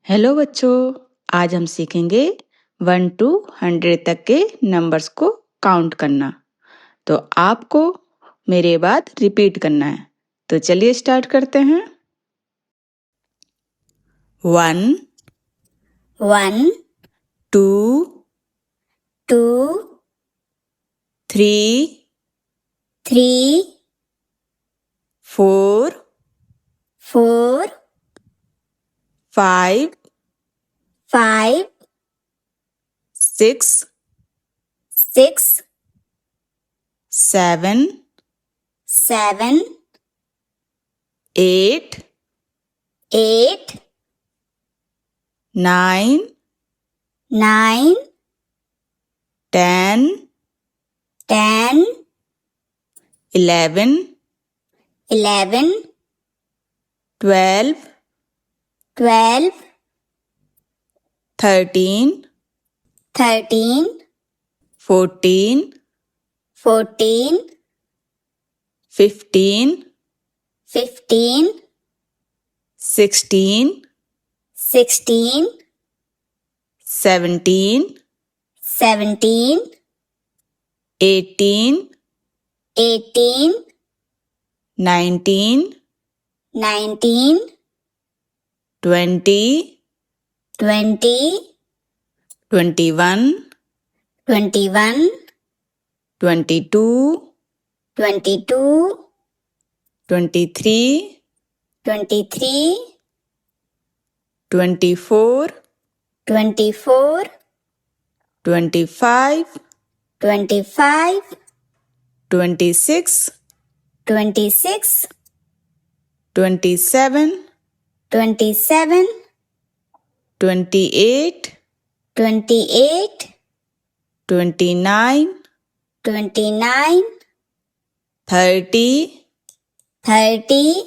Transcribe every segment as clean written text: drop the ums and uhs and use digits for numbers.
Hello बच्चों, आज हम सीखेंगे 1 to 100 तक के नंबर्स को काउंट करना। तो आपको मेरे बाद रिपीट करना है। तो चलिए स्टार्ट करते हैं। 1 1 2 2 3 3 4 4 5 5 6 6 7 7 8 8 9 9 10 10 11 11 12 12 13 13 14 14 15 15 16 16 17 17 18 18 19 19 20 20 21 21 22 22 23 23 24 24 25 25 26 26 27 27 28 28 29 29 30 30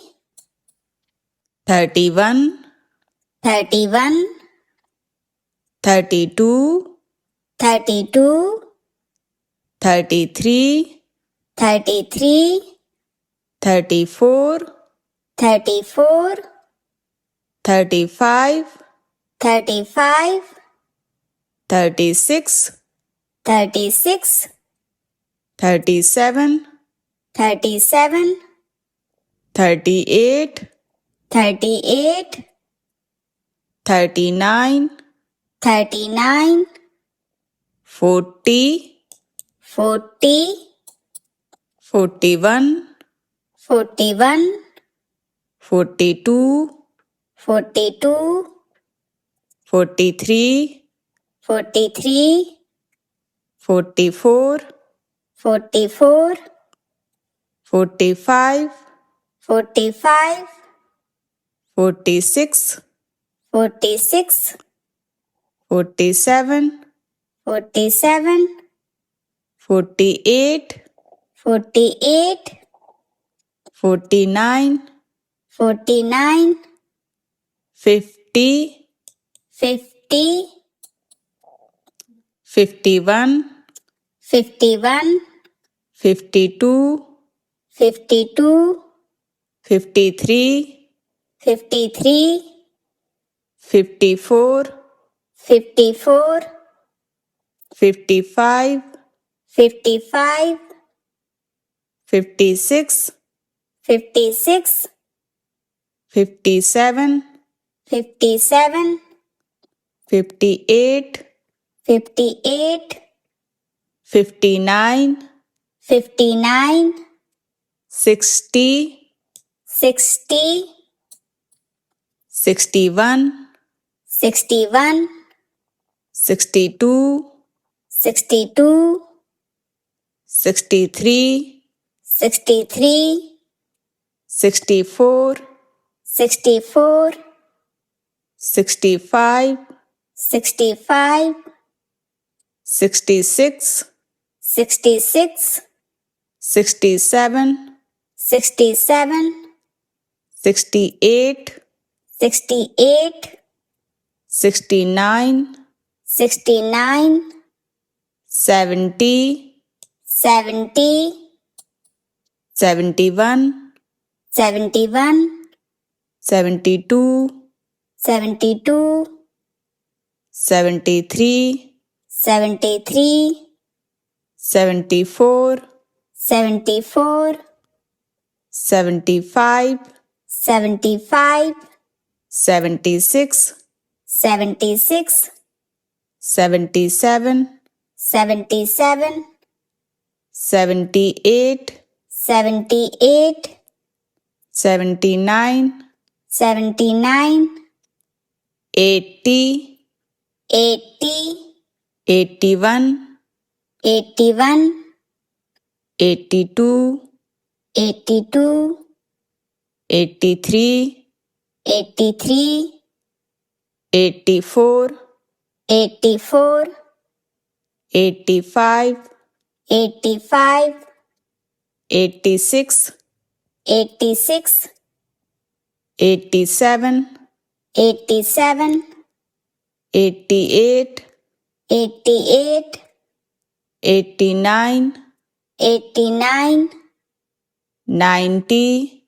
31 31 32 32 33 33 34 34 35 35 36 36 37 37 38 38 39 39 40 40 41 41 42 42 43 43 44 44 45 45 46 46 47 47 48 48 49 49 50 50 51 51 52 52 53 53 54 54 55 55 56 56 57 57 58 58 59 59 60 60 61 61 62 62 63 63 64 64 65 65 66 66 67 67 68 68 69 69 70 70 71 71 72 72 73, 73, 74, 74, 75, 75, 76, 76, 77, 77, 78, 78, 79, 79, 80, 80, 81, 81, 82, 82, 83, 83, 84, 84, 85, 85, 86, 86, 87, 87, 88, 88, 89, 89, 90,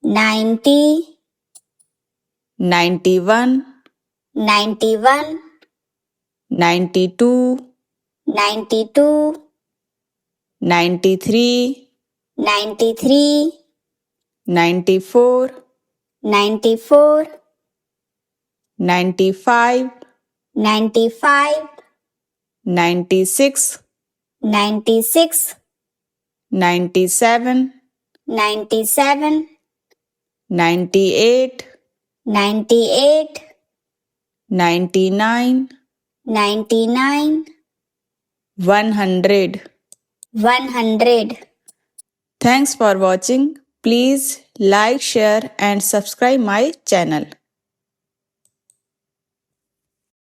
90, 91, 91, 92, 92, 93, 93, 94, 94, 95, 95, 96, 96, 97, 97, 98, 98, 99, 99, 100. 100. Thanks for watching. Please like, share and subscribe my channel.